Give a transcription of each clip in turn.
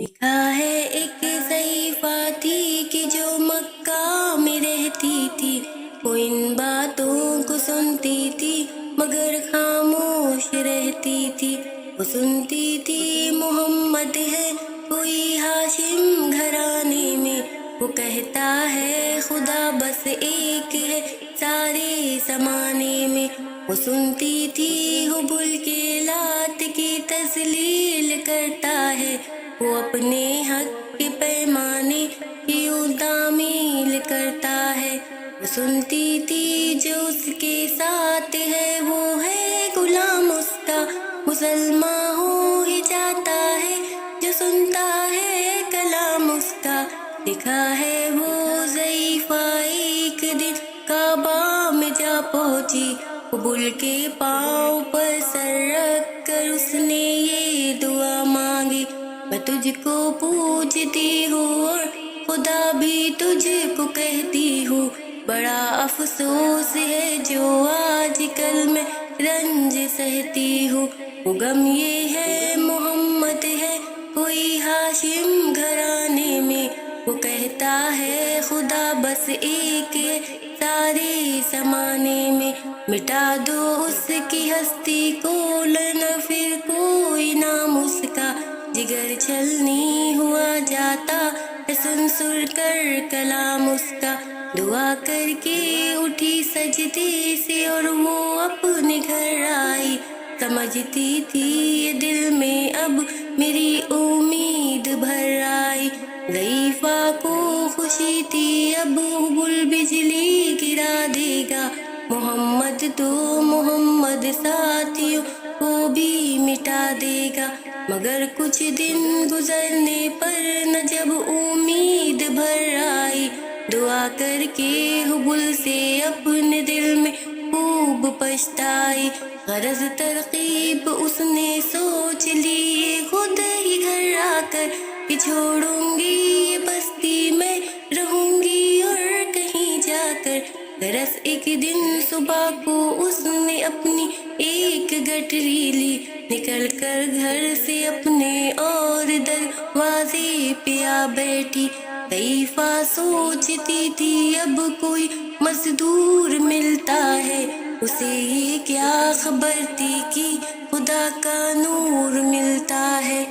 لکھا ہے ایک صحیفہ تھی کہ جو مکہ میں رہتی تھی، وہ ان باتوں کو سنتی تھی مگر خاموش رہتی تھی۔ وہ سنتی تھی محمد ہے کوئی ہاشم گھرانے میں، وہ کہتا ہے خدا بس ایک ہے سارے زمانے میں۔ وہ سنتی تھی حبل کے لات کی تسلیل کرتا ہے، وہ اپنے حق کے پیمانے کیوں تعمیل کرتا ہے۔ وہ سنتی تھی جو اس کے ساتھ ہے وہ ہے غلام اس کا، مسلمان ہو ہی جاتا ہے جو سنتا ہے کلام اس کا۔ لکھا ہے وہ ضعیفہ ایک دن کعبہ میں جا پہنچی، قبول کے پاؤں پر سر رکھ کر اس نے یہ دعا مانگی، میں تجھ کو پوجتی ہوں اور خدا بھی تجھ کو کہتی ہوں، بڑا افسوس ہے جو آج کل میں رنج سہتی ہوں۔ وہ غم یہ ہے محمد ہے کوئی ہاشم گھرانے میں، وہ کہتا ہے خدا بس ایک ہے سارے زمانے میں۔ مٹا دو اس کی ہستی کو لنا پھر کوئی نام اس کا، جگر چھلنی ہوا جاتا ہے سن سن کر کلام اس کا۔ دعا کر کے اٹھی سجدے سے اور وہ اپنے گھر آئی، سمجھتی تھی یہ دل میں اب میری امید بھر آئی۔ ضعیفہ کو خوشی تھی اب حبل بجلی گرا دے گا، محمد تو محمد ساتھیوں کو بھی مٹا دے گا۔ مگر کچھ دن گزرنے پر نہ جب امید بھر آئی، دعا کر کے حبل سے اپنے دل میں خوب پچھتائی۔ غرض ترغیب اس نے سوچ لی خود ہی گھر آ کر کہ چھوڑوں گی یہ بستی میں رہوں گی اور کہیں جا کر۔ درس ایک دن صبح کو اس نے اپنی ایک گٹری لی، نکل کر گھر سے اپنے اور دروازے پہ آ بیٹھی۔ ضعیفہ سوچتی تھی اب کوئی مزدور ملتا ہے، اسے یہ کیا خبر تھی کہ خدا کا نور ملتا ہے۔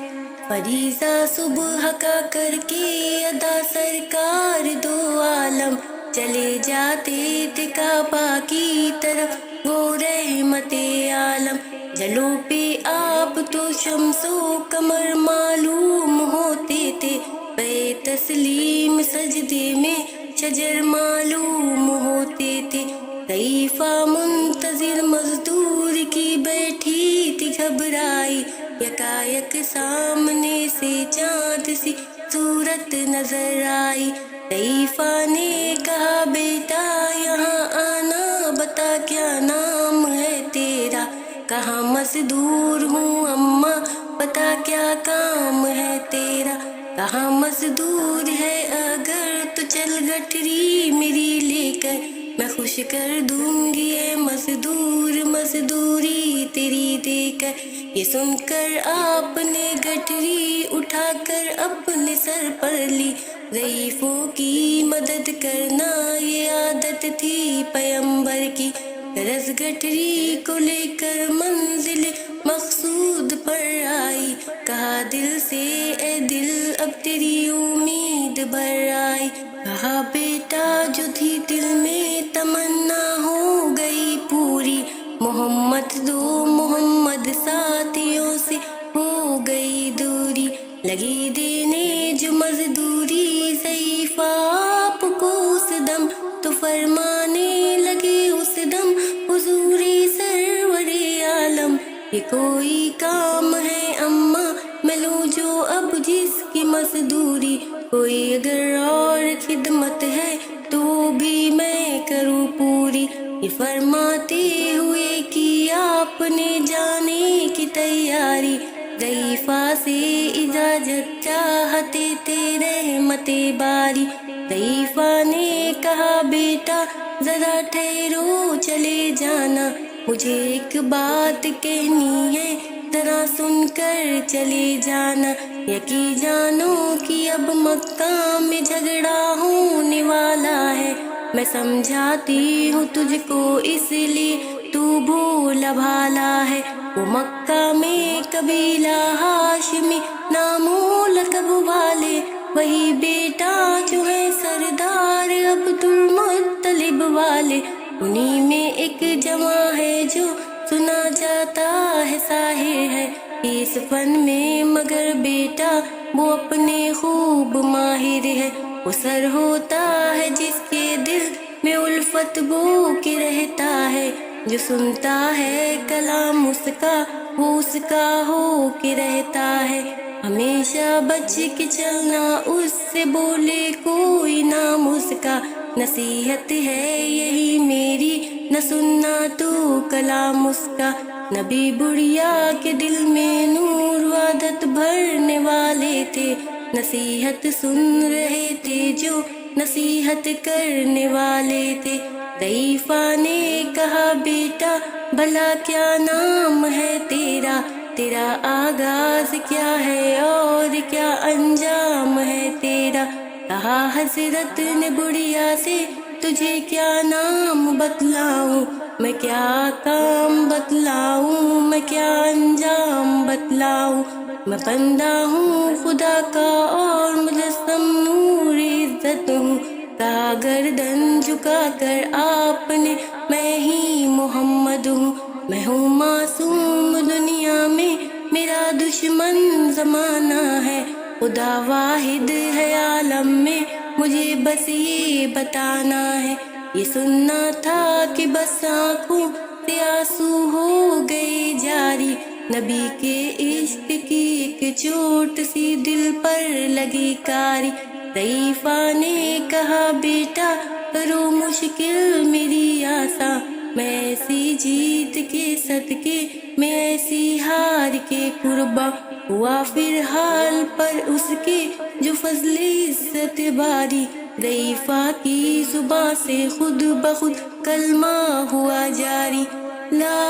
فریضہ صبح کا کر کے ادا سرکار دو عالم چلے جاتے تھے کعبہ کی طرف، وہ رحمت عالم۔ جلوں پہ آپ تو شمس و قمر معلوم ہوتے تھے، بے تسلیم سجدے میں شجر معلوم ہوتے تھے۔ ضعیفہ منتظر مزدور کی بیٹھی تھی گھبرائی، یکایک سامنے سے چاند سی صورت نظر آئی۔ ضعیفہ نے کہا بیٹا یہاں آنا، بتا کیا نام ہے تیرا، کہاں مزدور ہوں اماں بتا کیا کام ہے تیرا، کہاں مزدور ہے اگر تو چل گٹری میری لے کر، میں خوش کر دوں گی اے مزدور مزدوری تیری دے کر۔ یہ سن کر آپ نے گٹری اٹھا کر اپنے سر پر لی، ضعیفوں کی مدد کرنا یہ عادت تھی پیغمبر کی۔ رز گٹری کو لے کر منزل مقصود پر آئی، کہا دل سے اے دل اب تیری امید بھر آئی، کہا بیٹا جو تھی دل میں تمنا ہو گئی پوری، محمد دو محمد ساتھیوں سے ہو گئی دوری، لگی دینے جو مزدوری ضعیفہ آپ کو اس دم، تو فرمانے لگے اس دم حضور سرور عالم، یہ کوئی کام ہے اماں میں لوں جو اب جس کی مزدوری، کوئی اگر اور خدمت ہے تو بھی میں کروں پوری۔ یہ فرماتے ہوئے کی آپ نے جانے کی تیاری، ضعیفہ سے اجازت چاہتے تھے رحمت باری۔ ضعیفہ نے کہا بیٹا ذرا ٹھہرو چلے جانا، مجھے ایک بات کہنی ہے طرح سن کر چلے جانا، یقین جانو کہ اب مکہ میں جھگڑا ہونے والا ہے۔ میں سمجھاتی ہوں تجھ کو اس لیے تو بھولا بھالا ہے۔ وہ مکہ میں قبیلہ ہاشمی نام و لقب والے، وہی بیٹا جو ہے سردار عبد المطلب والے، انہی میں ایک جواں ہے جو سنا جاتا ہے ساحر ہے اس فن میں، مگر بیٹا وہ اپنے خوب ماہر ہے۔ وہ سر ہوتا ہے جس کے دل میں الفت بو کے رہتا ہے، جو سنتا ہے کلام اس کا وہ اس کا ہو کے رہتا ہے۔ ہمیشہ بچ کے چلنا اس سے، بولے کوئی نام اس کا، نصیحت ہے یہی میری، نہ سننا تو کلام اس کا۔ نبی بڑھیا کے دل میں نور و عادت بھرنے والے تھے، نصیحت سن رہے تھے جو نصیحت کرنے والے تھے۔ ضعیفہ نے کہا بیٹا بھلا کیا نام ہے تیرا، تیرا آغاز کیا ہے اور کیا انجام ہے تیرا؟ کہا حضرت نے بڑھیا سے تجھے کیا نام بتلاؤں، میں کیا کام بتلاؤں، میں کیا انجام بتلاؤں؟ میں بندہ ہوں خدا کا اور مجسم نور عزت ہوں، کہا گردن جھکا کر آپ نے میں ہی محمد ہوں۔ میں ہوں معصوم دنیا میں، میرا دشمن زمانہ ہے، خدا واحد ہے عالم میں، مجھے بس یہ بتانا ہے۔ یہ سننا تھا کہ بس آنکھوں سے آنسو ہو گئے جاری، نبی کے عشق کی ایک چوٹ سی دل پر لگی کاری۔ ضعیفہ نے کہا بیٹا کرو مشکل میری آساں، میں ایسی جیت کے صدقے میں ایسی ہار کے قرباں، ہوا پھر حال پر اس کے جو فضل عزت باری۔ ضعیفہ کی زباں سے خود بخود کلمہ ہوا جاری، لا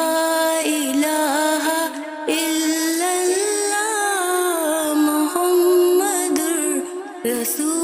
الہ الا اللہ محمد رسول